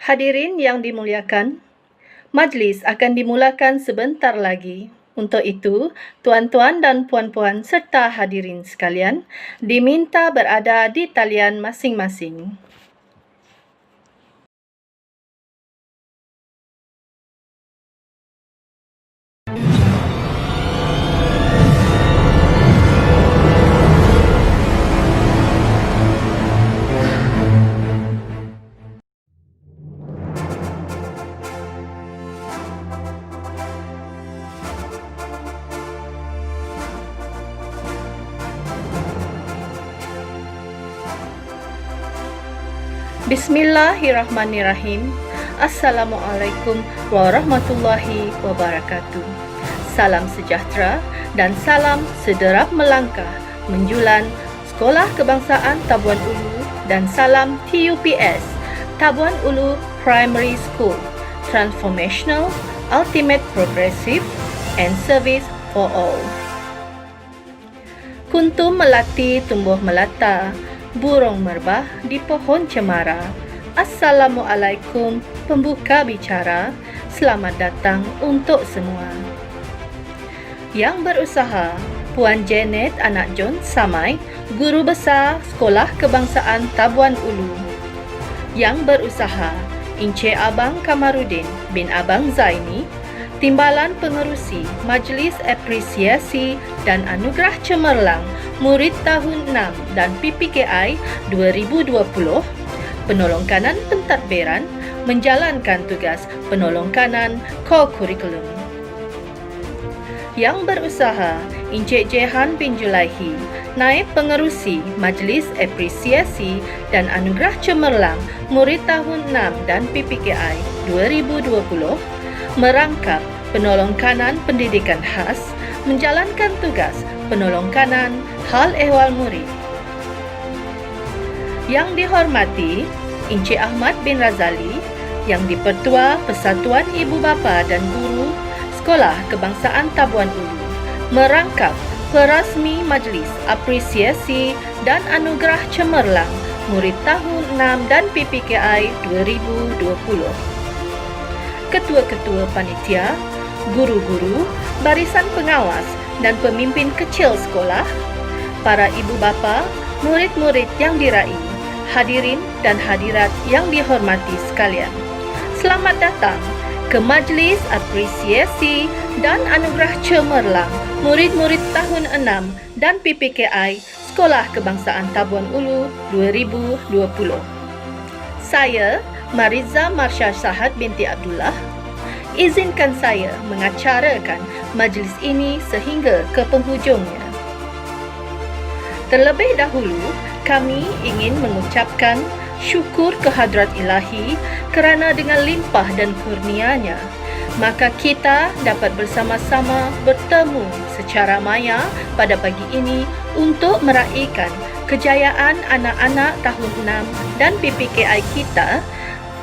Hadirin yang dimuliakan, majlis akan dimulakan sebentar lagi. Untuk itu, tuan-tuan dan puan-puan serta hadirin sekalian diminta berada di talian masing-masing. Bismillahirrahmanirrahim. Assalamualaikum warahmatullahi wabarakatuh. Salam sejahtera dan salam sederap melangkah menjulan Sekolah Kebangsaan Tabuan Ulu dan salam TUPS Tabuan Ulu Primary School, Transformational, Ultimate Progressive and Service for All. Kuntum melati tumbuh melata, burung merbah di pohon cemara. Assalamualaikum pembuka bicara, selamat datang untuk semua. Yang berusaha, Puan Janet Anak John Samai, Guru Besar Sekolah Kebangsaan Tabuan Ulu. Yang berusaha, Encik Abang Kamarudin bin Abang Zaini, Timbalan Pengerusi Majlis Apresiasi dan Anugerah Cemerlang Murid Tahun 6 dan PPKI 2020, penolong kanan pentadbiran menjalankan tugas penolong kanan core curriculum. Yang berusaha, Encik Jehan bin Julaihi, Naib Pengerusi Majlis Apresiasi dan Anugerah Cemerlang Murid Tahun 6 dan PPKI 2020, merangkap penolong kanan pendidikan khas menjalankan tugas penolong kanan hal ehwal murid. Yang dihormati Encik Ahmad bin Razali, yang di-Pertua Persatuan Ibu Bapa dan Guru Sekolah Kebangsaan Tabuan Ulu, merangkap perasmi Majlis Apresiasi dan Anugerah Cemerlang Murid Tahun 6 dan PPKI 2020. Ketua-ketua panitia, guru-guru, barisan pengawas dan pemimpin kecil sekolah, para ibu bapa, murid-murid yang diraih, hadirin dan hadirat yang dihormati sekalian. Selamat datang ke Majlis Apresiasi dan Anugerah Cemerlang Murid-murid Tahun 6 dan PPKI Sekolah Kebangsaan Tabuan Ulu 2020. Saya, Mariza Marsha Sahad binti Abdullah, izinkan saya mengacarakan majlis ini sehingga ke penghujungnya. Terlebih dahulu, kami ingin mengucapkan syukur kehadrat Ilahi kerana dengan limpah dan kurnianya, maka kita dapat bersama-sama bertemu secara maya pada pagi ini untuk meraihkan kejayaan anak-anak tahun 6 dan PPKI kita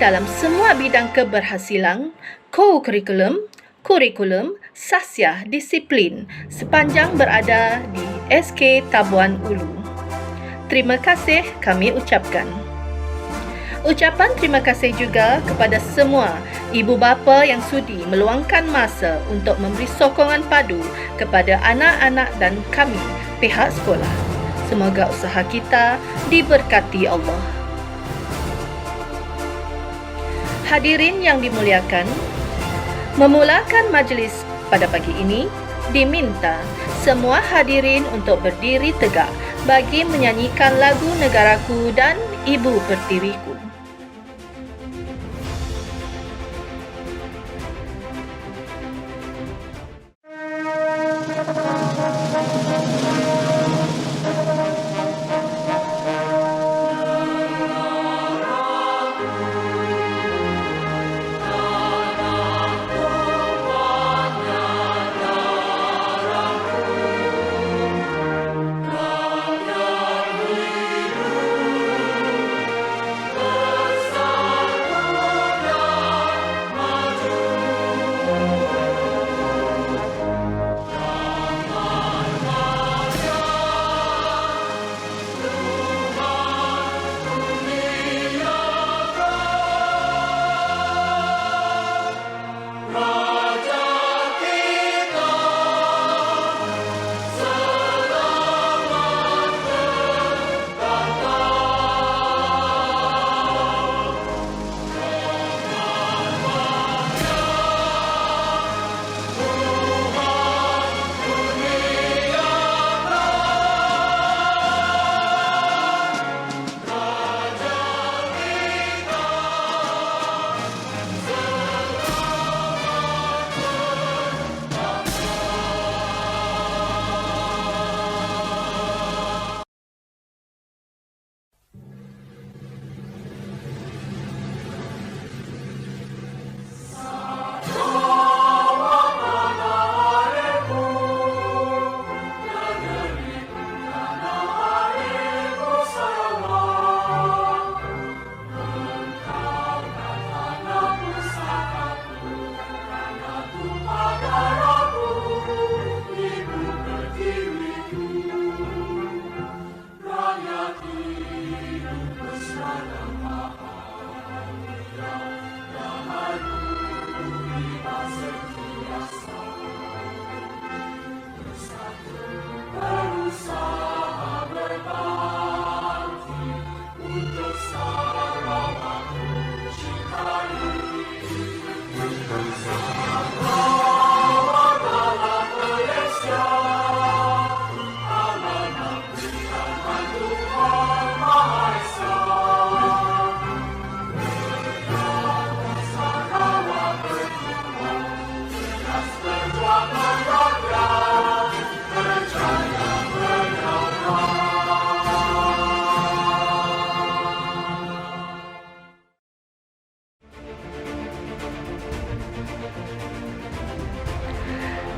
dalam semua bidang keberhasilan, co-curriculum, kurikulum, sasiah, disiplin sepanjang berada di SK Tabuan Ulu. Terima kasih kami ucapkan. Ucapan terima kasih juga kepada semua ibu bapa yang sudi meluangkan masa untuk memberi sokongan padu kepada anak-anak dan kami, pihak sekolah. Semoga usaha kita diberkati Allah. Hadirin yang dimuliakan, memulakan majlis pada pagi ini, diminta semua hadirin untuk berdiri tegak bagi menyanyikan lagu Negaraku dan Ibu Pertiwiku.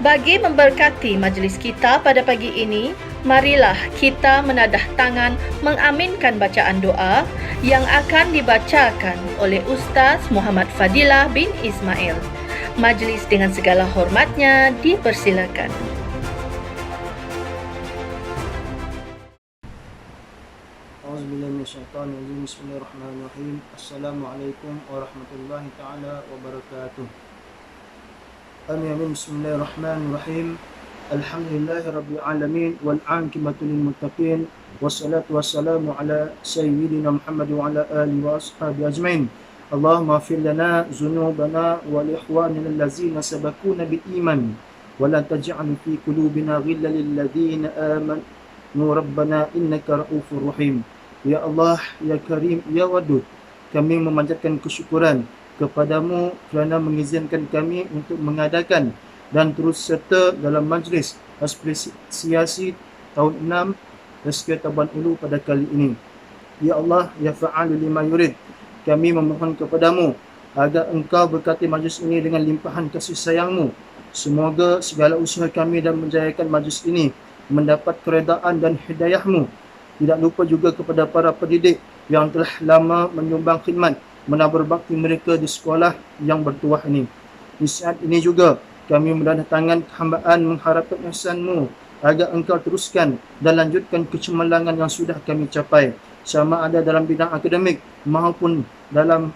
Bagi memberkati majlis kita pada pagi ini, marilah kita menadah tangan mengaminkan bacaan doa yang akan dibacakan oleh Ustaz Muhammad Fadilah bin Ismail. Majlis dengan segala hormatnya dipersilakan. Auzubillahi Bismillahirrahmanirrahim. Assalamualaikum warahmatullahi taala wabarakatuh. Amin. Bismillahirrahmanirrahim. Alhamdulillahi rabbil alamin wal aqibatu lil muttaqin wassalatu wassalamu ala sayyidina Muhammad wa ala alihi wa ashabihi ajmain. Allahumma ighfir lana dzunubana wa li ikhwanina allazina sabaquna bil iman wa la taj'al fi qulubina ghillan lil ladzina amanu rabbana innaka ra'ufur rahim. Ya Allah, ya Karim, ya Wadud, kami memanjatkan kesyukuran kepadamu kerana mengizinkan kami untuk mengadakan dan terus serta dalam majlis apresiasi tahun 6 SK Tabuan Ulu pada kali ini. Ya Allah, ya Fa'alu lima yurid, kami memohon kepadamu agar engkau berkati majlis ini dengan limpahan kasih sayangmu. Semoga segala usaha kami dan menjayakan majlis ini mendapat keredaan dan hidayahmu. Tidak lupa juga kepada para pendidik yang telah lama menyumbang khidmat menabur bakti mereka di sekolah yang bertuah ini. Di saat ini juga kami menandatangkan kehambaan mengharapkan ihsan-Mu agar engkau teruskan dan lanjutkan kecemerlangan yang sudah kami capai, sama ada dalam bidang akademik maupun dalam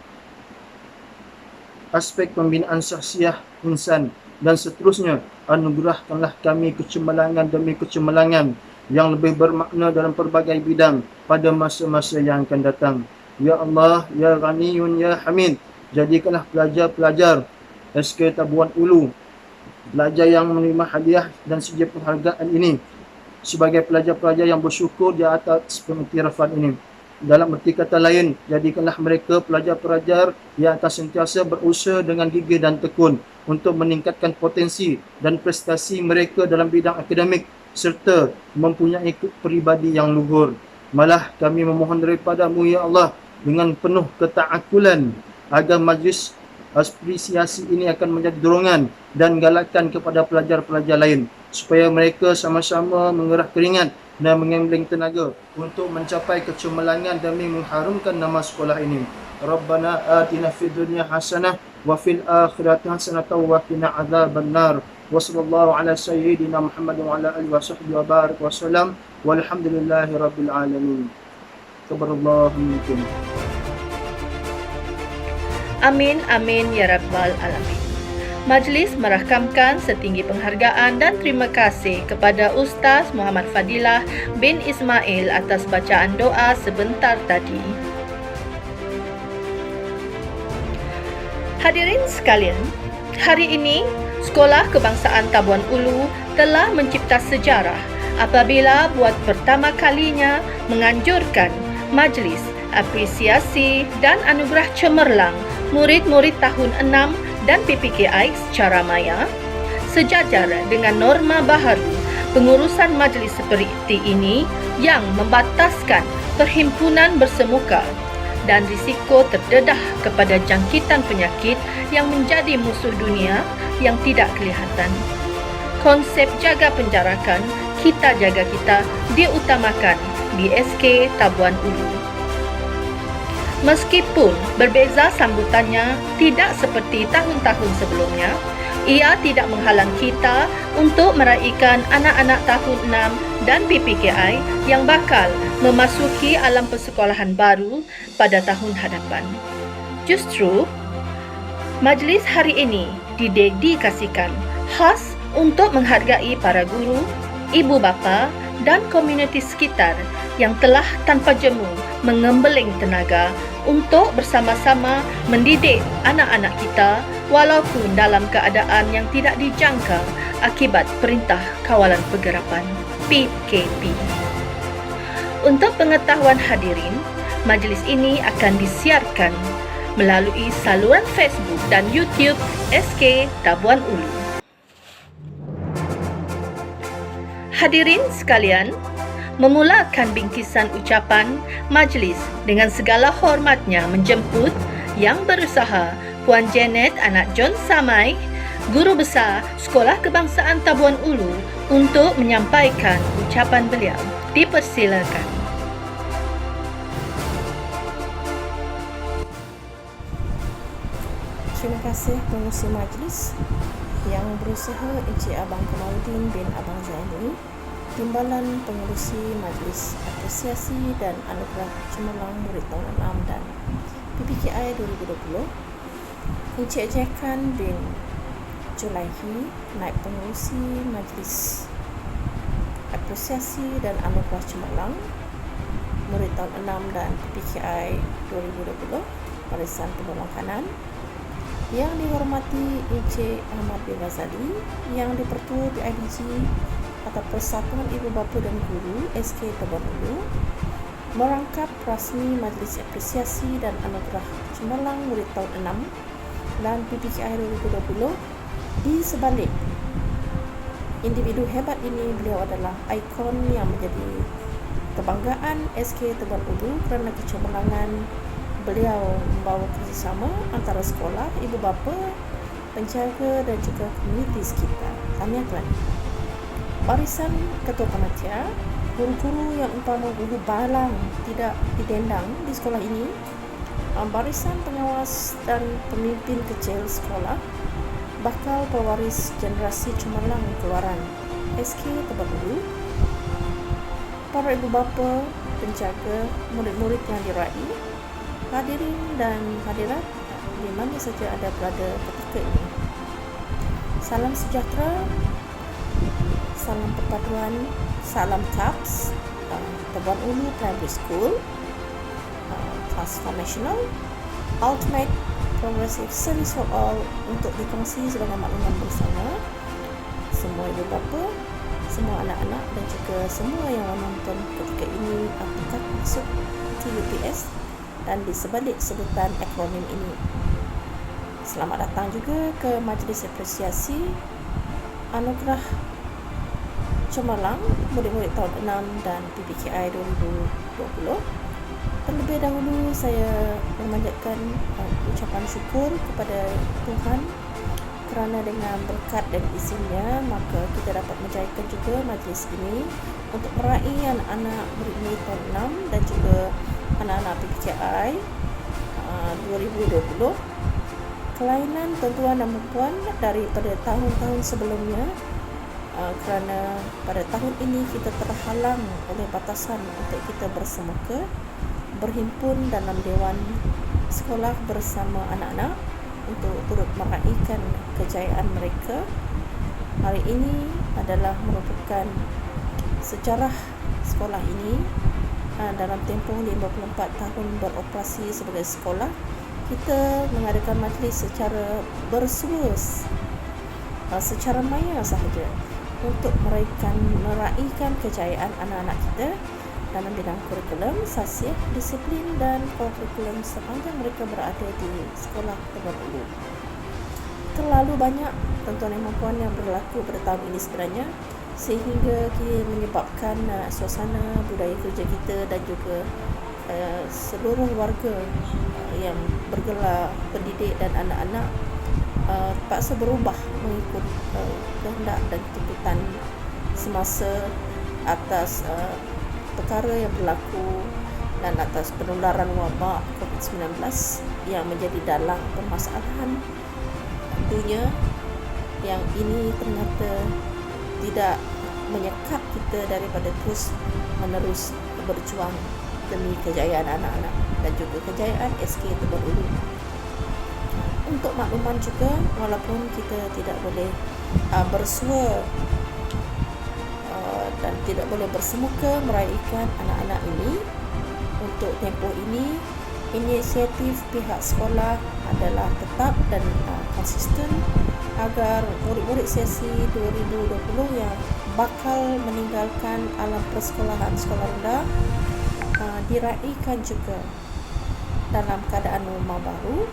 aspek pembinaan sahsiah insan dan seterusnya. Anugerahkanlah kami kecemerlangan demi kecemerlangan yang lebih bermakna dalam pelbagai bidang pada masa-masa yang akan datang. Ya Allah, ya Ghaniyun, ya Hamid, jadikanlah pelajar-pelajar SK Tabuan Ulu, pelajar yang menerima hadiah dan sedia penghargaan ini sebagai pelajar-pelajar yang bersyukur di atas pengiktirafan ini. Dalam erti kata lain, jadikanlah mereka pelajar-pelajar yang akan sentiasa berusaha dengan gigih dan tekun untuk meningkatkan potensi dan prestasi mereka dalam bidang akademik serta mempunyai peribadi yang luhur. Malah kami memohon daripada-Mu, ya Allah, dengan penuh ketaakulan agar majlis apresiasi ini akan menjadi dorongan dan galakan kepada pelajar-pelajar lain supaya mereka sama-sama mengerah keringat dan menggembling tenaga untuk mencapai kecemerlangan demi mengharumkan nama sekolah ini. Rabbana atina fid dunya hasanah wa fil akhirati hasanah wa qina adzabannar. Wa sallallahu ala sayyidina Muhammad wa ala alihi wa sahbihi wa barik wa sallam walhamdulillahi rabbil alamin. Kabarallahu minkum. Amin, amin, ya Rabbal Alamin. Majlis merakamkan setinggi penghargaan dan terima kasih kepada Ustaz Muhammad Fadilah bin Ismail atas bacaan doa sebentar tadi. Hadirin sekalian, hari ini Sekolah Kebangsaan Tabuan Ulu telah mencipta sejarah apabila buat pertama kalinya menganjurkan majlis apresiasi dan anugerah cemerlang murid-murid tahun 6 dan PPKI secara maya. Sejajar dengan norma baharu pengurusan majlis seperti ini yang membataskan perhimpunan bersemuka dan risiko terdedah kepada jangkitan penyakit yang menjadi musuh dunia yang tidak kelihatan. Konsep jaga penjarakan, kita jaga kita diutamakan di SK Tabuan Ulu. Meskipun berbeza sambutannya tidak seperti tahun-tahun sebelumnya, ia tidak menghalang kita untuk meraihkan anak-anak tahun 6 dan PPKI yang bakal memasuki alam persekolahan baru pada tahun hadapan. Justru, majlis hari ini didedikasikan khas untuk menghargai para guru, ibu bapa dan komuniti sekitar yang telah tanpa jemu mengembeling tenaga untuk bersama-sama mendidik anak-anak kita walaupun dalam keadaan yang tidak dijangka akibat Perintah Kawalan Penggerapan PKP. Untuk pengetahuan hadirin, majlis ini akan disiarkan melalui saluran Facebook dan YouTube SK Tabuan Ulu. Hadirin sekalian, memulakan bingkisan ucapan majlis dengan segala hormatnya menjemput Yang Berusaha Puan Janet anak John Samai, Guru Besar Sekolah Kebangsaan Tabuan Ulu untuk menyampaikan ucapan beliau. Dipersilakan. Terima kasih pengurusi majlis Yang Berusaha Encik Abang Kamaluddin bin Abang Zaini, Timbalan Pengurusi Majlis Apresiasi dan Anugerah Cemerlang Murid Tahun 6 dan PPKI 2020, Encik Jekan bin Julaihi, Naib Pengurusi Majlis Apresiasi dan Anugerah Cemerlang Murid Tahun 6 dan PPKI 2020, Barisan Penolong Kanan. Yang dihormati Encik Ahmad bin Ghazali, Yang di-Pertua PIBG atau Persatuan Ibu Bapa dan Guru SK Tabuan Ulu, merangkap rasmi Majlis Apresiasi dan Anugerah Cemerlang Murid Tahun 6 dan PPKI 2020. Di sebalik individu hebat ini, beliau adalah ikon yang menjadi kebanggaan SK Tabuan Ulu kerana kecemerlangan beliau membawa kerjasama antara sekolah, ibu bapa, penjaga dan juga komuniti sekitar. Tahniah barisan ketua panitia, guru-guru yang umpama guru balang tidak didendang di sekolah ini, barisan pengawas dan pemimpin kecil sekolah, bakal pewaris generasi cemerlang keluaran SK Tabuan Ulu, para ibu bapa, penjaga, murid-murid yang diraih, hadirin dan hadirat di mana saja ada berada ketika ini. Salam sejahtera, salam perpaduan, salam CAPS, Tabuan Ulu Primary School, Transformational, Ultimate Progressive Service for All, untuk dikongsi sebagai makluman bersama semua ibu bapa, semua anak-anak dan juga semua yang menonton ketika ini apakah masuk TUPS dan di sebalik sebutan akronim ini. Selamat datang juga ke Majlis Apresiasi Anugerah Cemerlang Murid-Murid Tahun 6 dan PPKI 2020. Terlebih dahulu saya memanjatkan ucapan syukur kepada Tuhan kerana dengan berkat dan izinnya maka kita dapat menjayakan juga majlis ini untuk meraih anak-anak murid-murid tahun 6 dan juga anak-anak PPKI 2020. Kelainan tuan-tuan dan puan daripada tahun-tahun sebelumnya kerana pada tahun ini kita terhalang oleh batasan untuk kita bersemuka, berhimpun dalam dewan sekolah bersama anak-anak untuk turut meraihkan kejayaan mereka. Hari ini adalah merupakan sejarah sekolah ini. Dalam tempoh 54 tahun beroperasi sebagai sekolah, kita mengadakan majlis secara bersua, secara maya sahaja untuk meraihkan kejayaan anak-anak kita dalam bidang kurikulum, sasiah, disiplin dan kurikulum sepanjang mereka berada di sekolah Tabuan Ulu. Terlalu banyak tuan-tuan dan puan yang berlaku pada tahun ini sebenarnya, sehingga menyebabkan suasana budaya kerja kita dan juga seluruh warga yang bergelar pendidik dan anak-anak terpaksa berubah mengikut kehendak dan tuntutan semasa atas perkara yang berlaku dan atas penularan wabak COVID-19 yang menjadi dalang permasalahan dunia yang ini ternyata tidak menyekat kita daripada terus menerus berjuang demi kejayaan anak-anak dan juga kejayaan SK Tabuan Ulu. Untuk makluman juga, walaupun kita tidak boleh bersua dan tidak boleh bersemuka meraihkan anak-anak ini, untuk tempoh ini inisiatif pihak sekolah adalah tetap dan konsisten agar murid-murid sesi 2020 yang bakal meninggalkan alam persekolahan sekolah rendah diraikan juga dalam keadaan normal baru,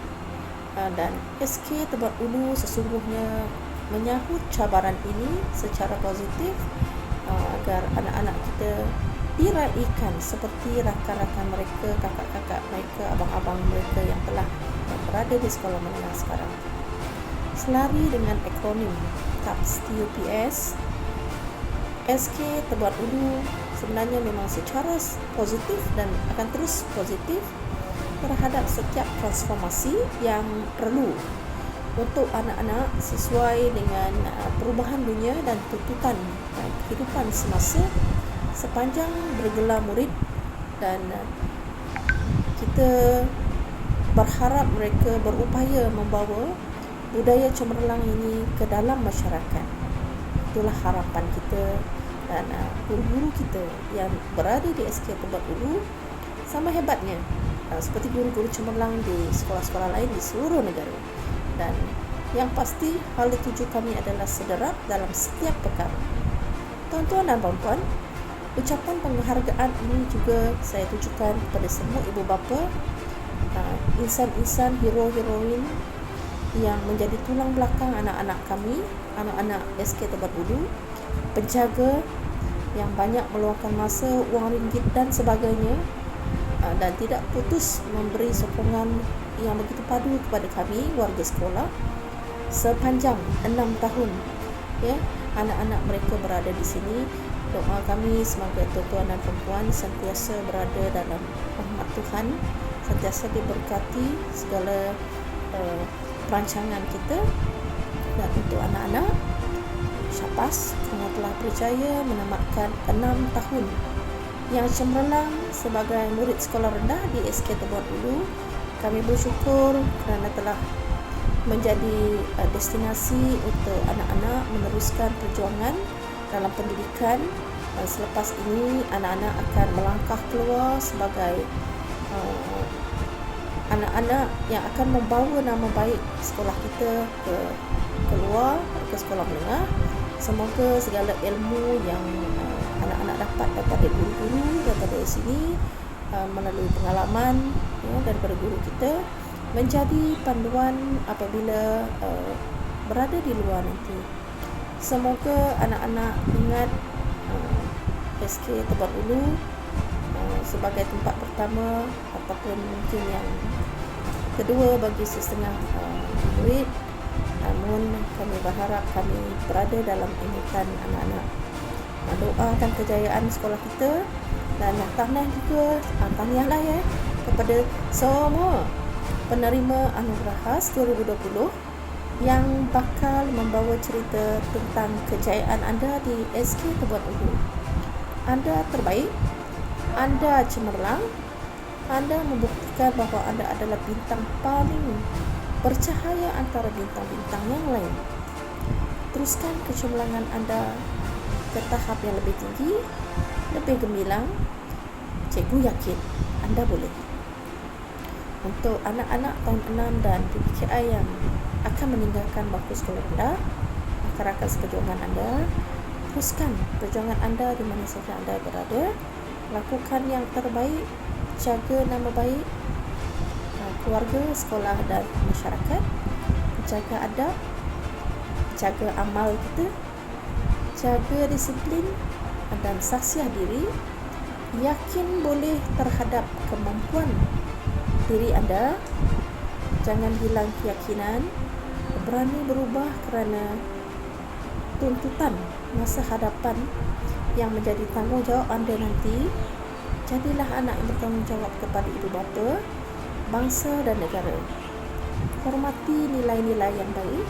dan SK Tebak Ulu sesungguhnya menyahut cabaran ini secara positif, agar anak-anak kita diraikan seperti rakan-rakan mereka, kakak-kakak mereka, abang-abang mereka yang telah berada di sekolah menengah sekarang. Selari dengan akronim TAPS TUPS, SK Tebak Ulu sebenarnya memang secara positif dan akan terus positif terhadap setiap transformasi yang perlu untuk anak-anak sesuai dengan perubahan dunia dan tuntutan kehidupan semasa sepanjang bergelar murid, dan kita berharap mereka berupaya membawa budaya cemerlang ini ke dalam masyarakat. Itulah harapan kita, dan guru-guru kita yang berada di SK Tebak Ulu sama hebatnya seperti guru-guru cemerlang di sekolah-sekolah lain di seluruh negara. Dan yang pasti hal tuju kami adalah sederap dalam setiap perkara. Tuan-tuan dan puan-puan, ucapan penghargaan ini juga saya tujukan kepada semua ibu bapa, insan-insan, hero-heroin yang menjadi tulang belakang anak-anak kami, anak-anak SK Tebak Ulu, penjaga yang banyak meluangkan masa, wang ringgit dan sebagainya, dan tidak putus memberi sokongan yang begitu padu kepada kami, warga sekolah, sepanjang 6 tahun. Ya, anak-anak mereka berada di sini. Doa kami semoga tuan-tuan dan perempuan sentiasa berada dalam rahmat Tuhan, sentiasa diberkati segala perancangan kita. Dan untuk anak-anak, syabas kerana telah berjaya menamatkan 6 tahun yang cemerlang sebagai murid sekolah rendah di SK Tebak Ulu. Kami bersyukur kerana telah menjadi destinasi untuk anak-anak meneruskan perjuangan dalam pendidikan. Selepas ini anak-anak akan melangkah keluar sebagai anak-anak yang akan membawa nama baik sekolah kita ke keluar, ke sekolah menengah. Semoga segala ilmu yang anak-anak dapat daripada guru-guru daripada sini, melalui pengalaman daripada guru kita, menjadi panduan apabila berada di luar nanti. Semoga anak-anak ingat SK Tebak Ulu sebagai tempat pertama ataupun mungkin yang kedua bagi setengah murid. Namun kami berharap kami berada dalam ingatan anak-anak. Doakan kejayaan sekolah kita, dan tahniah juga, tahniahlah ya kepada semua penerima Anugerah Khas 2020 yang bakal membawa cerita tentang kejayaan anda di SK Tebak Ulu. Anda terbaik, anda cemerlang, anda membuktikan bahawa anda adalah bintang paling bercahaya antara bintang-bintang yang lain. Teruskan kecemerlangan anda ke tahap yang lebih tinggi, lebih gemilang. Cikgu yakin anda boleh. Untuk anak-anak tahun 6 dan PPKI yang akan meninggalkan bangku sekolah rendah, rakan-rakan seperjuangan anda, teruskan perjuangan anda di mana saja anda berada. Lakukan yang terbaik, jaga nama baik keluarga, sekolah dan masyarakat, jaga adab, jaga amal kita, jaga disiplin dan saksiah diri, yakin boleh terhadap kemampuan diri anda, jangan hilang keyakinan, berani berubah kerana tuntutan masa hadapan yang menjadi tanggungjawab anda nanti. Jadilah anak yang bertanggungjawab kepada ibu bapa, bangsa dan negara. Hormati nilai-nilai yang baik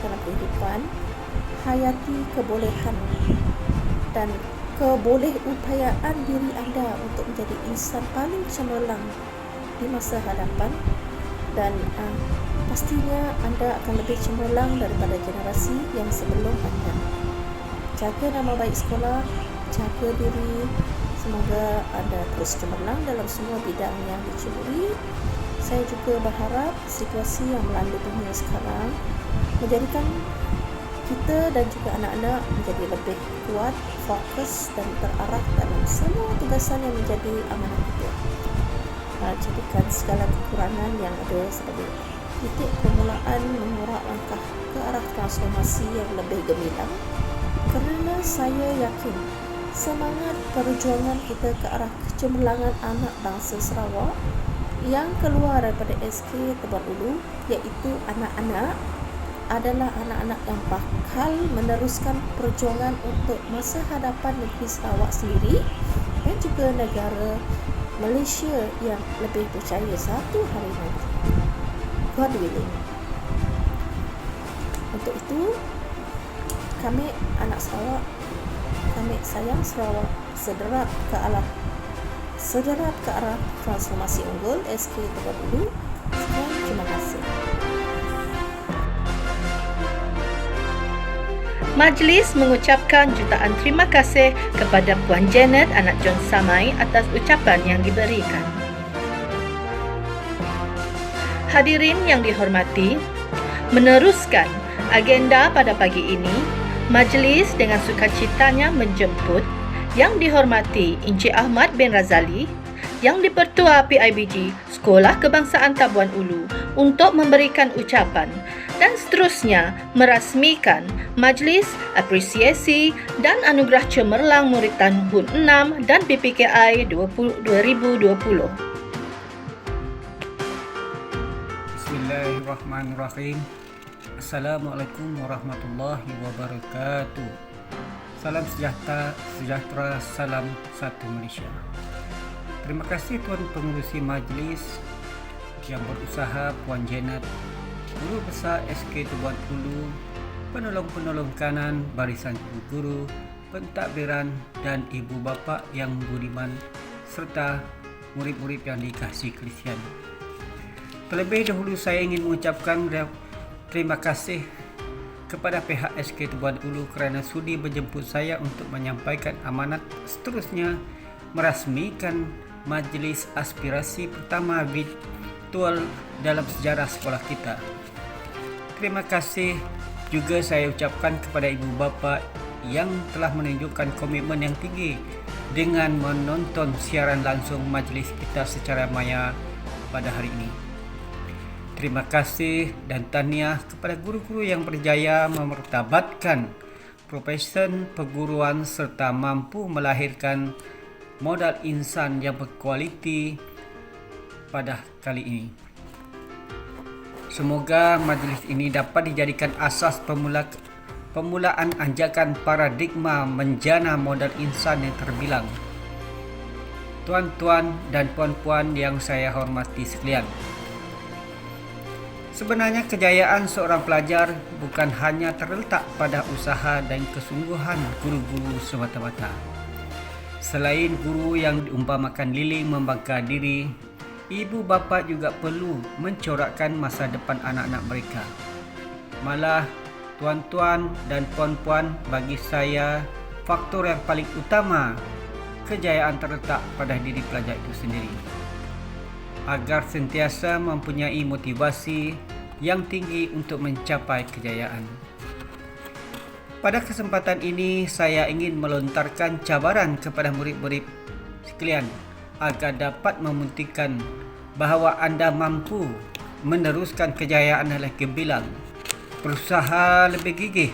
dalam kehidupan, hayati kebolehan dan kebolehupayaan diri anda untuk menjadi insan paling cemerlang di masa hadapan, dan pastinya anda akan lebih cemerlang daripada generasi yang sebelum anda. Jaga nama baik sekolah, jaga diri. Semoga anda terus cemerlang dalam semua bidang yang diceburi. Saya juga berharap situasi yang melanda dunia sekarang menjadikan kita dan juga anak-anak menjadi lebih kuat, fokus dan terarah dalam semua tugasan yang menjadi amanah kita. Jadikan segala kekurangan yang ada sebagai titik permulaan mengurak langkah ke arah transformasi yang lebih gemilang, kerana saya yakin semangat perjuangan kita ke arah kecemerlangan anak bangsa Sarawak yang keluar daripada SK Teban Ulu, iaitu anak-anak, adalah anak-anak yang bakal meneruskan perjuangan untuk masa hadapan negeri Sarawak sendiri dan juga negara Malaysia yang lebih berjaya satu hari nanti. God willing. Untuk itu, kami anak Sarawak, kami sayang Sarawak, sederap ke arah transformasi unggul SK Teban Ulu. Sekian, terima kasih. Majlis mengucapkan jutaan terima kasih kepada Puan Janet anak John Samai atas ucapan yang diberikan. Hadirin yang dihormati, meneruskan agenda pada pagi ini, majlis dengan sukacitanya menjemput Yang dihormati Encik Ahmad bin Razali, Yang di-Pertua PIBG Sekolah Kebangsaan Tabuan Ulu untuk memberikan ucapan dan seterusnya merasmikan Majlis Apresiasi dan Anugerah Cemerlang Murid Tahun 6 dan PPKI 2020. Bismillahirrahmanirrahim. Assalamualaikum warahmatullahi wabarakatuh. Salam sejahtera, salam satu Malaysia. Terima kasih Tuan Pengerusi Majlis yang berusaha, Puan Janet, Guru Besar SK Teban Ulu, penolong-penolong kanan, barisan guru, pentadbiran dan ibu bapa yang budiman serta murid-murid yang dikasihi Kristian. Terlebih dahulu saya ingin mengucapkan terima kasih kepada pihak SK Teban Ulu kerana sudi menjemput saya untuk menyampaikan amanat seterusnya merasmikan majlis aspirasi pertama virtual dalam sejarah sekolah kita. Terima kasih juga saya ucapkan kepada ibu bapa yang telah menunjukkan komitmen yang tinggi dengan menonton siaran langsung majlis kita secara maya pada hari ini. Terima kasih dan tahniah kepada guru-guru yang berjaya memertabatkan profesi perguruan serta mampu melahirkan modal insan yang berkualiti pada kali ini. Semoga majlis ini dapat dijadikan asas pemulaan anjakan paradigma menjana modal insan yang terbilang. Tuan-tuan dan puan-puan yang saya hormati sekalian, sebenarnya kejayaan seorang pelajar bukan hanya terletak pada usaha dan kesungguhan guru-guru semata-mata. Selain guru yang diumpamakan lilin membangkang diri, ibu bapa juga perlu mencorakkan masa depan anak-anak mereka. Malah, tuan-tuan dan puan-puan, bagi saya, faktor yang paling utama kejayaan terletak pada diri pelajar itu sendiri. Agar sentiasa mempunyai motivasi yang tinggi untuk mencapai kejayaan. Pada kesempatan ini, saya ingin melontarkan cabaran kepada murid-murid sekalian agar dapat membuktikan bahawa anda mampu meneruskan kejayaan yang gemilang, berusaha lebih gigih,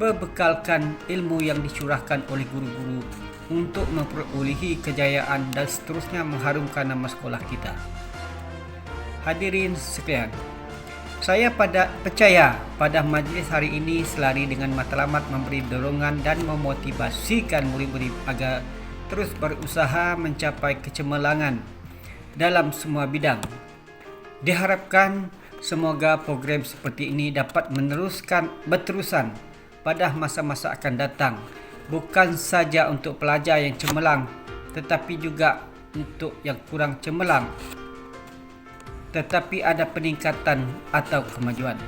berbekalkan ilmu yang dicurahkan oleh guru-guru untuk memperolehi kejayaan dan seterusnya mengharumkan nama sekolah kita. Hadirin sekalian, saya percaya pada majlis hari ini selari dengan matlamat memberi dorongan dan memotivasikan murid-murid agar terus berusaha mencapai kecemerlangan dalam semua bidang. Diharapkan semoga program seperti ini dapat berterusan pada masa-masa akan datang, bukan saja untuk pelajar yang cemerlang tetapi juga untuk yang kurang cemerlang, tetapi ada peningkatan atau kemajuan.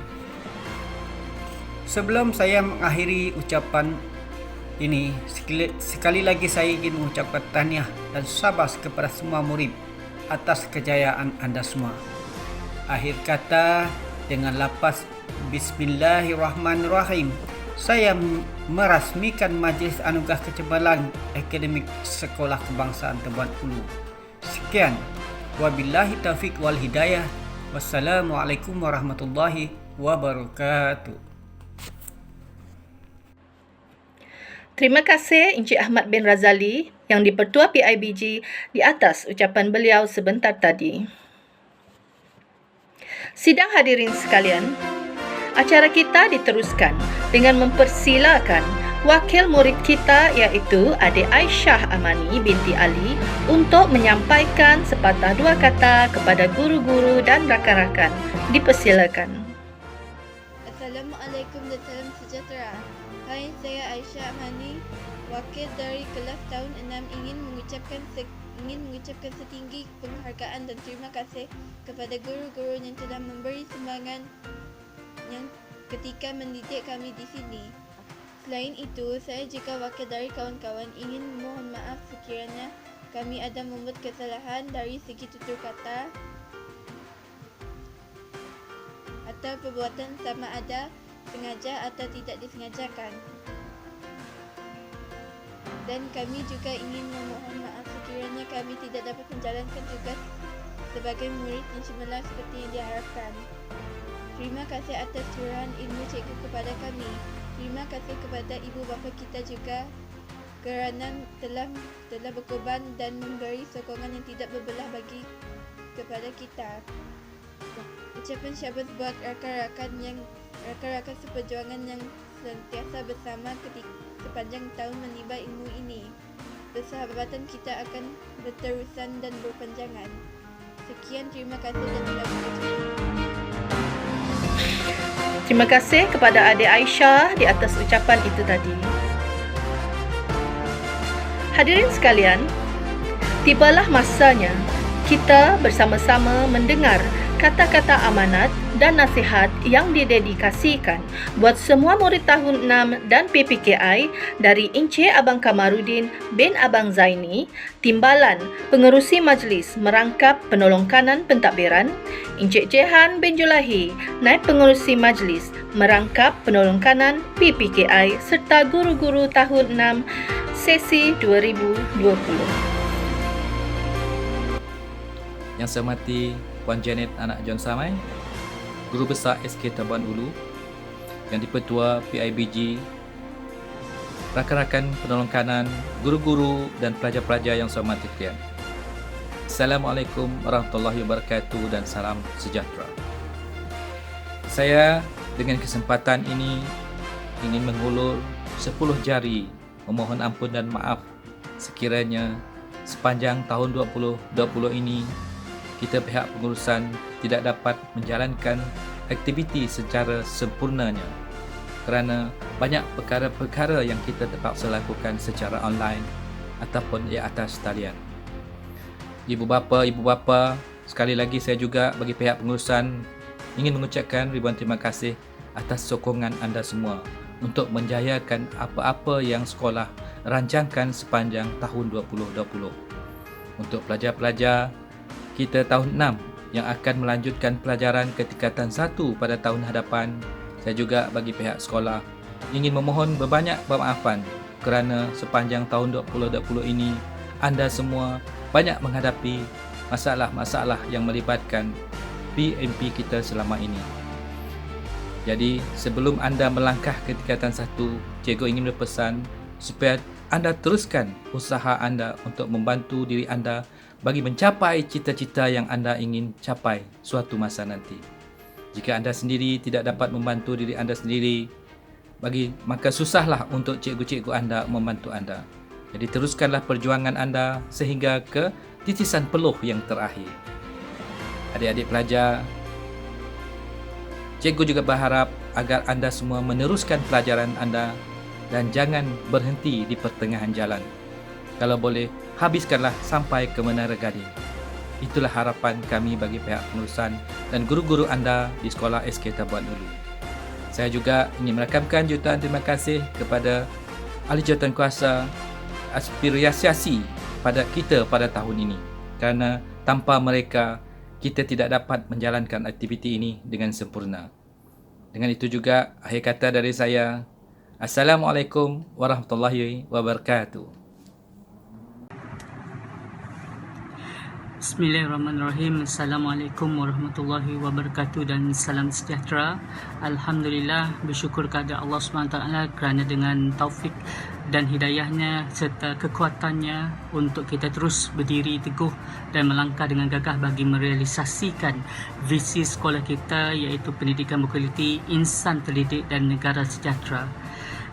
Sebelum saya mengakhiri ucapan ini, sekali lagi saya ingin mengucapkan tahniah dan syabas kepada semua murid atas kejayaan anda semua. Akhir kata, dengan lapas Bismillahirrahmanirrahim, saya merasmikan Majlis Anugerah Ketebalan Akademik Sekolah Kebangsaan Tebuan Ulu. Sekian. Wabillahi taufiq wal hidayah. Wassalamualaikum warahmatullahi wabarakatuh. Terima kasih Encik Ahmad bin Razali yang di-Pertua PIBG di atas ucapan beliau sebentar tadi. Sidang hadirin sekalian, acara kita diteruskan dengan mempersilakan wakil murid kita iaitu Adik Aisyah Amani binti Ali untuk menyampaikan sepatah dua kata kepada guru-guru dan rakan-rakan. Dipersilakan. Assalamualaikum dan salam sejahtera. Hai, saya Aisyah Amani, wakil dari kelas tahun 6 ingin mengucapkan setinggi penghargaan dan terima kasih kepada guru-guru yang telah memberi sumbangan yang ketika mendidik kami di sini. Selain itu, saya juga wakil dari kawan-kawan ingin memohon maaf sekiranya kami ada membuat kesalahan dari segi tutur kata atau perbuatan sama ada sengaja atau tidak disengajakan. Dan kami juga ingin memohon maaf sekiranya kami tidak dapat menjalankan tugas sebagai murid yang cemerlang seperti yang diharapkan. Terima kasih atas curahan ilmu cikgu kepada kami. Terima kasih kepada ibu bapa kita juga kerana telah berkorban dan memberi sokongan yang tidak berbelah bagi kepada kita. Ucapan syabas buat rakan-rakan seperjuangan yang sentiasa bersama sepanjang tahun menimba ilmu ini. Persahabatan kita akan berterusan dan berpanjangan. Sekian, terima kasih dan selamat berjumpa. Terima kasih kepada Adik Aisyah di atas ucapan itu tadi. Hadirin sekalian, tibalah masanya kita bersama-sama mendengar kata-kata amanat dan nasihat yang didedikasikan buat semua murid tahun 6 dan PPKI dari Encik Abang Kamarudin bin Abang Zaini, Timbalan Pengerusi Majlis Merangkap Penolong Kanan Pentadbiran, Encik Jehan bin Julahi, Naib Pengerusi Majlis Merangkap Penolong Kanan PPKI serta guru-guru tahun 6 sesi 2020. Yang saya hormati Puan Janet anak John Samai, Guru Besar SK Tebuan Ulu, yang di-Pertua PIBG, rakan-rakan penolong kanan, guru-guru dan pelajar-pelajar yang saya hormati sekalian. Assalamualaikum warahmatullahi wabarakatuh dan salam sejahtera. Saya dengan kesempatan ini ingin mengulur 10 jari memohon ampun dan maaf sekiranya sepanjang tahun 2020 ini kita pihak pengurusan tidak dapat menjalankan aktiviti secara sempurnanya kerana banyak perkara-perkara yang kita terpaksa lakukan secara online ataupun di atas talian. Ibu bapa, sekali lagi saya juga bagi pihak pengurusan ingin mengucapkan ribuan terima kasih atas sokongan anda semua untuk menjayakan apa-apa yang sekolah rancangkan sepanjang tahun 2020. Untuk pelajar-pelajar kita tahun 6 yang akan melanjutkan pelajaran ke tingkatan 1 pada tahun hadapan, saya juga bagi pihak sekolah ingin memohon berbanyak permaafan kerana sepanjang tahun 2020 ini anda semua banyak menghadapi masalah-masalah yang melibatkan PMP kita selama ini. Jadi sebelum anda melangkah ke tingkatan 1, cikgu ingin berpesan supaya anda teruskan usaha anda untuk membantu diri anda bagi mencapai cita-cita yang anda ingin capai suatu masa nanti. Jika anda sendiri tidak dapat membantu diri anda sendiri, maka susahlah untuk cikgu-cikgu anda membantu anda. Jadi teruskanlah perjuangan anda sehingga ke titisan peluh yang terakhir. Adik-adik pelajar, cikgu juga berharap agar anda semua meneruskan pelajaran anda dan jangan berhenti di pertengahan jalan. Kalau boleh, habiskanlah sampai ke Menara Gading. Itulah harapan kami bagi pihak pengurusan dan guru-guru anda di Sekolah SK Tebuan Ulu. Saya juga ingin merakamkan jutaan terima kasih kepada ahli jawatankuasa aspirasi pada kita pada tahun ini. Kerana tanpa mereka, kita tidak dapat menjalankan aktiviti ini dengan sempurna. Dengan itu juga, akhir kata dari saya, Assalamualaikum warahmatullahi wabarakatuh. Bismillahirrahmanirrahim. Assalamualaikum warahmatullahi wabarakatuh dan salam sejahtera. Alhamdulillah, bersyukur kepada Allah SWT kerana dengan taufik dan hidayahnya serta kekuatannya untuk kita terus berdiri teguh dan melangkah dengan gagah bagi merealisasikan visi sekolah kita, iaitu pendidikan berkualiti, insan terdidik dan negara sejahtera.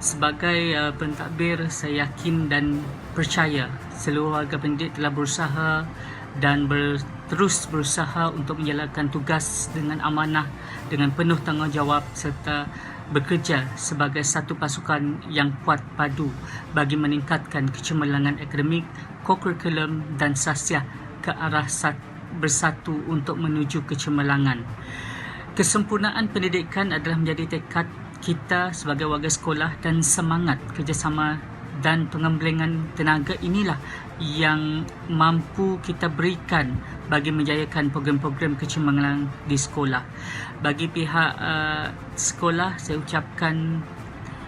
Sebagai pentadbir, saya yakin dan percaya seluruh warga pendidik telah berusaha dan terus berusaha untuk menjalankan tugas dengan amanah, dengan penuh tanggungjawab serta bekerja sebagai satu pasukan yang kuat padu bagi meningkatkan kecemerlangan akademik, kokurikulum dan sasiah ke arah bersatu untuk menuju kecemerlangan. Kesempurnaan pendidikan adalah menjadi tekad kita sebagai warga sekolah, dan semangat kerjasama dan pengembangan tenaga inilah yang mampu kita berikan bagi menjayakan program-program kecemerlangan di sekolah. Bagi pihak sekolah, saya ucapkan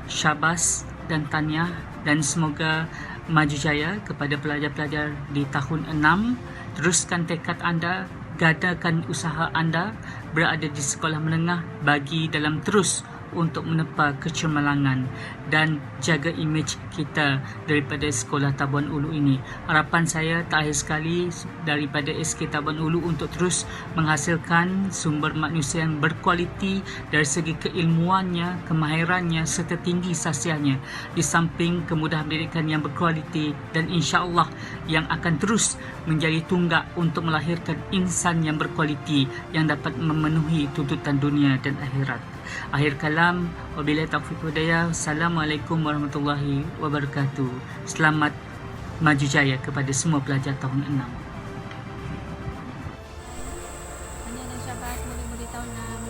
syabas dan tahniah dan semoga maju jaya kepada pelajar-pelajar di tahun 6. Teruskan tekad anda, gadakan usaha anda berada di sekolah menengah bagi dalam terus untuk menepa kecemerlangan dan jaga imej kita daripada Sekolah Tabuan Ulu ini. Harapan saya tak akhir sekali daripada SK Tabuan Ulu untuk terus menghasilkan sumber manusia yang berkualiti dari segi keilmuannya, kemahirannya serta tinggi sasiahnya, di samping kemudahan pendidikan yang berkualiti, dan insya-Allah yang akan terus menjadi tunggak untuk melahirkan insan yang berkualiti yang dapat memenuhi tuntutan dunia dan akhirat. Akhir kalam, wabillahi taufiq wal hidayah. Assalamualaikum warahmatullahi wabarakatuh. Selamat maju jaya kepada semua pelajar tahun 6. Tahniah dan syabas murid-murid tahun 6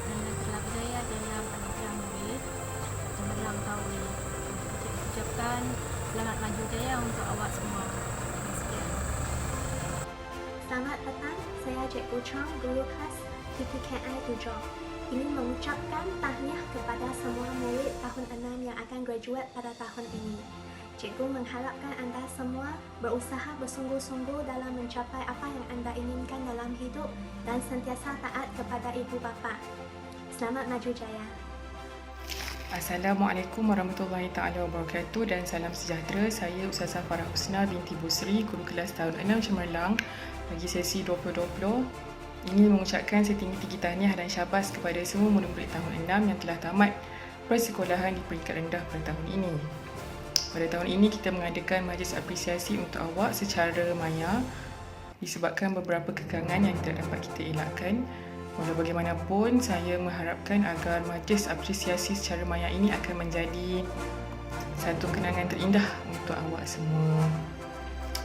yang telah berjaya dalam anugerah murid cemerlang tahun ini. Ucapkan selamat maju jaya untuk awak semua. Sekian. Selamat petang, saya Cikgu Chong, guru kelas PPKI 7. Ingin mengucapkan tahniah kepada semua murid tahun 6 yang akan graduate pada tahun ini. Cikgu mengharapkan anda semua berusaha bersungguh-sungguh dalam mencapai apa yang anda inginkan dalam hidup dan sentiasa taat kepada ibu bapa. Selamat maju jaya. Assalamualaikum warahmatullahi taala wabarakatuh dan salam sejahtera. Saya Ustazah Farah Husna binti Busri, guru kelas tahun 6 Cemerlang bagi sesi 2020. Ingin mengucapkan setinggi-tinggi tahniah dan syabas kepada semua murid-murid tahun 6 yang telah tamat persekolahan di peringkat rendah pada tahun ini. Pada tahun ini kita mengadakan majlis apresiasi untuk awak secara maya disebabkan beberapa kekangan yang tidak dapat kita elakkan. Walau bagaimanapun, saya mengharapkan agar majlis apresiasi secara maya ini akan menjadi satu kenangan terindah untuk awak semua.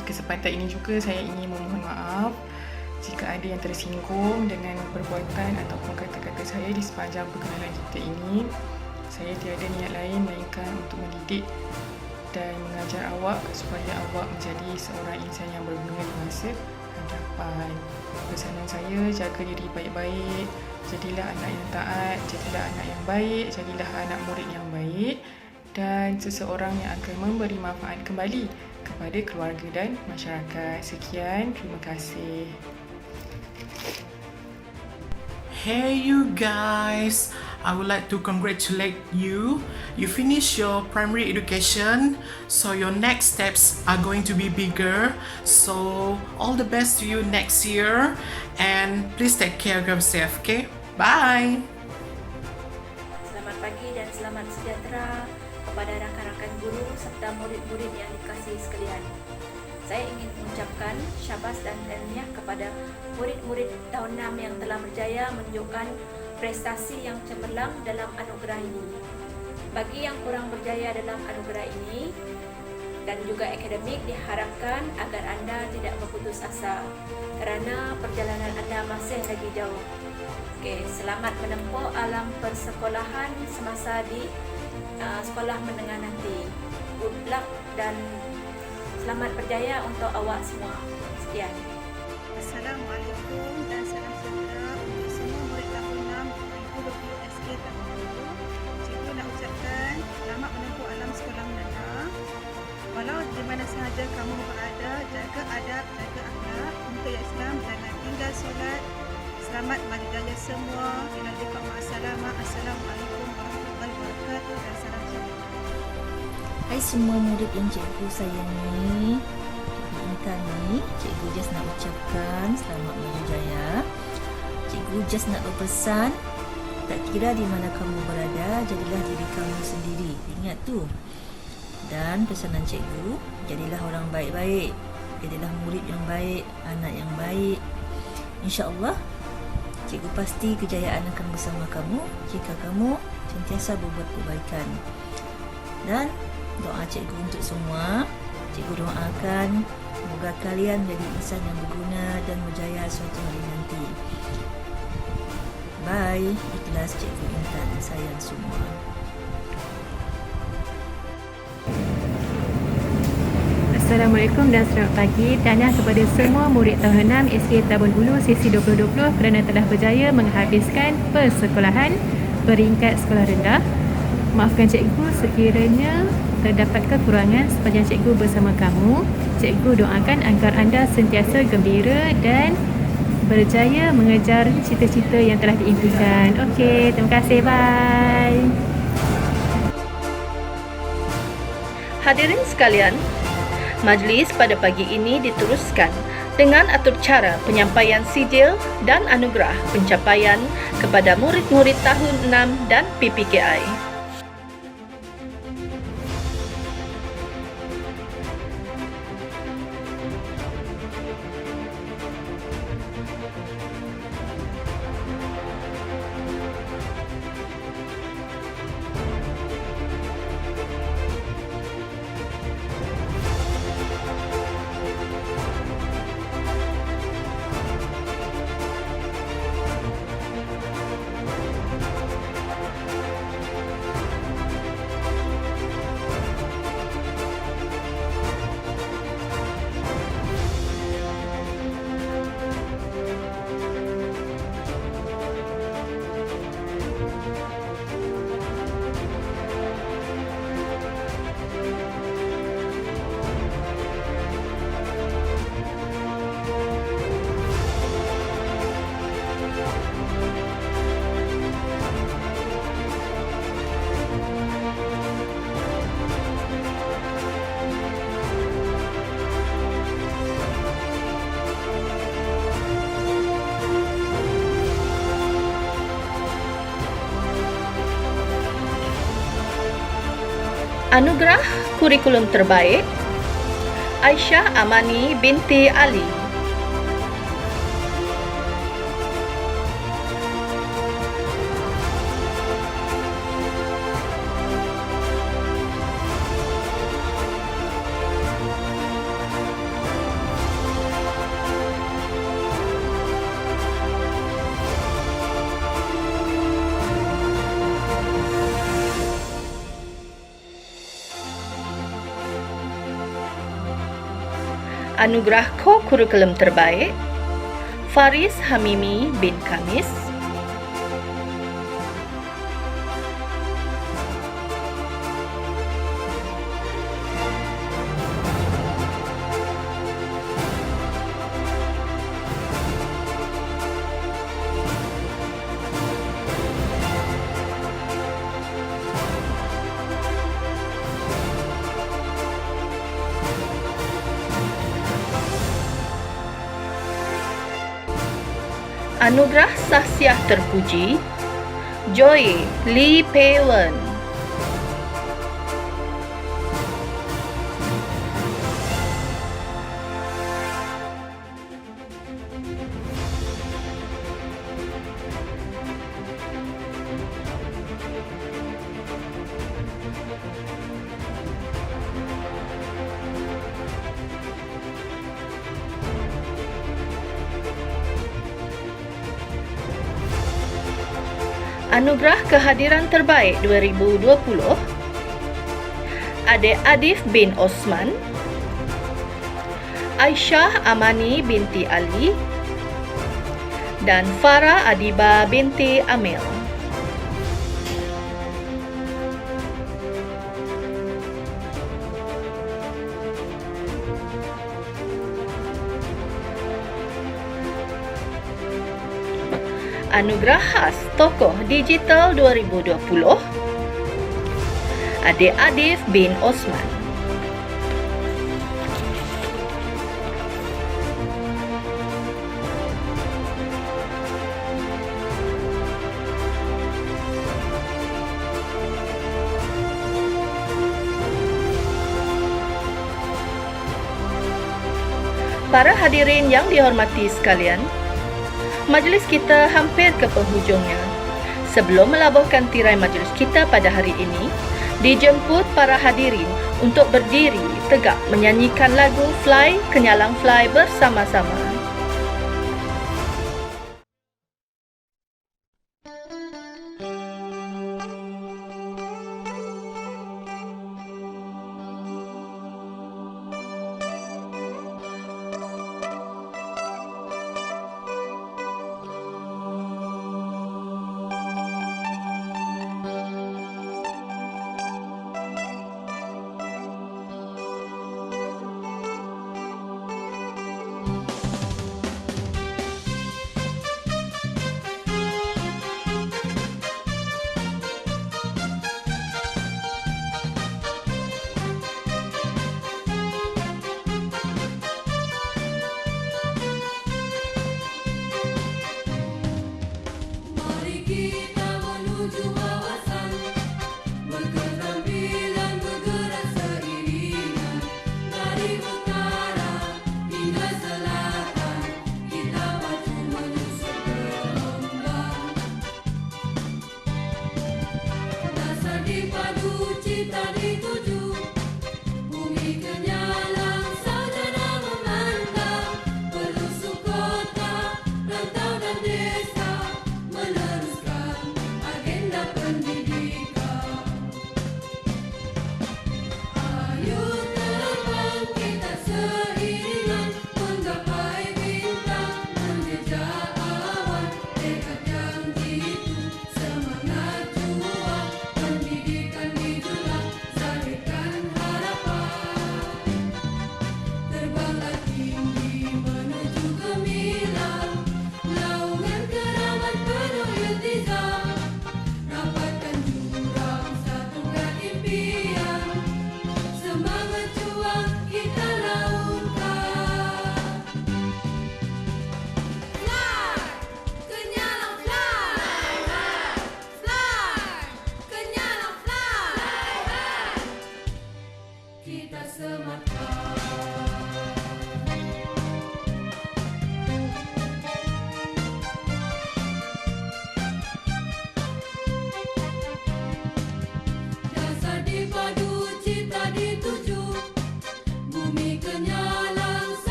Di kesempatan ini juga saya ingin memohon maaf jika ada yang tersinggung dengan perbuatan ataupun kata-kata saya di sepanjang perkenalan kita ini. Saya tiada niat lain melainkan untuk mendidik dan mengajar awak supaya awak menjadi seorang insan yang berguna di masa hadapan. Pesanan saya, jaga diri baik-baik, jadilah anak yang taat, jadilah anak yang baik, jadilah anak murid yang baik dan seseorang yang akan memberi manfaat kembali kepada keluarga dan masyarakat. Sekian, terima kasih. Hey you guys, I would like to congratulate you. You finished your primary education, so your next steps are going to be bigger. So all the best to you next year, and please take care of yourself, okay? Bye. Selamat pagi dan selamat sejahtera kepada rakan-rakan guru serta murid-murid yang dikasihi sekalian. Saya ingin mengucapkan syabas dan tahniah kepada murid-murid tahun 6 yang telah berjaya menunjukkan prestasi yang cemerlang dalam anugerah ini. Bagi yang kurang berjaya dalam anugerah ini dan juga akademik, diharapkan agar anda tidak berputus asa kerana perjalanan anda masih lagi jauh. Okey, selamat menempuh alam persekolahan semasa di sekolah menengah nanti. Good luck dan selamat berjaya untuk awak semua. Sekian. Assalamualaikum dan salam sejahtera untuk semua murid tahun 6 2020 SK tahun 2. Cikgu nak ucapkan selamat menempuh alam sekolah menengah. Walau di mana sahaja kamu berada, jaga adab, jaga akhlak. Untuk yang Islam, jangan tinggal solat. Selamat maju jaya semua. Ila liqa ma'assalamah. Assalamualaikum warahmatullahi wabarakatuh dan salam sejahtera. Hai semua murid yang cikgu sayangi, Cikgu Intan ni, cikgu just nak ucapkan selamat maju jaya. Cikgu just nak berpesan, tak kira di mana kamu berada, jadilah diri kamu sendiri. Ingat tu. Dan pesanan cikgu, jadilah orang baik-baik, jadilah murid yang baik, anak yang baik. InsyaAllah, cikgu pasti kejayaan akan bersama kamu jika kamu sentiasa berbuat kebaikan. Dan doa cikgu untuk semua, cikgu doakan semoga kalian menjadi insan yang berguna dan berjaya suatu hari nanti. Bye, ikhlas Cikgu Intan, sayang semua. Assalamualaikum dan selamat pagi. Tahniah kepada semua murid tahun 6 SK Tabun Hulu sesi 2020 kerana telah berjaya menghabiskan persekolahan peringkat sekolah rendah. Maafkan cikgu sekiranya terdapat kekurangan sepanjang cikgu bersama kamu. Cikgu doakan agar anda sentiasa gembira dan berjaya mengejar cita-cita yang telah diimpikan. Okey, terima kasih. Bye. Hadirin sekalian, majlis pada pagi ini diteruskan dengan atur cara penyampaian sijil dan anugerah pencapaian kepada murid-murid tahun 6 dan PPKI. Anugerah Kurikulum Terbaik Aisyah Amani binti Ali. Anugerah Co-Kurikulum Terbaik Faris Hamimi bin Kamis. Anugerah Sahsiah Terpuji Joy Lee Pei Wen. Anugerah Kehadiran Terbaik 2020 Adik Adif bin Osman, Aisyah Amani binti Ali, dan Farah Adiba binti Amil. Anugerah khas Tokoh Digital 2020, Adik Adif bin Osman. Para hadirin yang dihormati sekalian, majlis kita hampir ke penghujungnya. Sebelum melabuhkan tirai majlis kita pada hari ini, dijemput para hadirin untuk berdiri tegak menyanyikan lagu Fly Kenyalang Fly bersama-sama.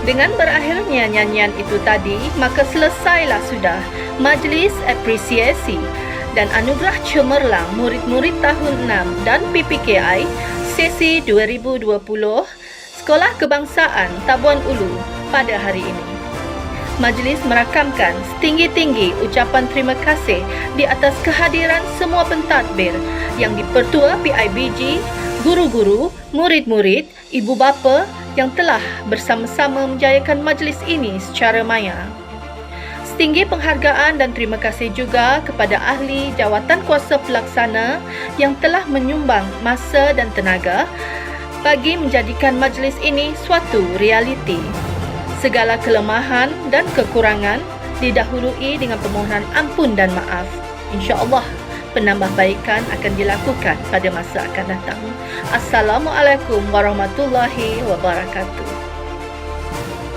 Dengan berakhirnya nyanyian itu tadi, maka selesailah sudah majlis apresiasi dan anugerah cemerlang murid-murid tahun 6 dan PPKI sesi 2020 Sekolah Kebangsaan Tabuan Ulu pada hari ini. Majlis merakamkan setinggi-tinggi ucapan terima kasih di atas kehadiran semua pentadbir yang dipertua PIBG, guru-guru, murid-murid, ibu bapa yang telah bersama-sama menjayakan majlis ini secara maya. Setinggi penghargaan dan terima kasih juga kepada ahli jawatan kuasa pelaksana yang telah menyumbang masa dan tenaga bagi menjadikan majlis ini suatu realiti. Segala kelemahan dan kekurangan didahului dengan permohonan ampun dan maaf. InsyaAllah penambahbaikan akan dilakukan pada masa akan datang. Assalamualaikum warahmatullahi wabarakatuh.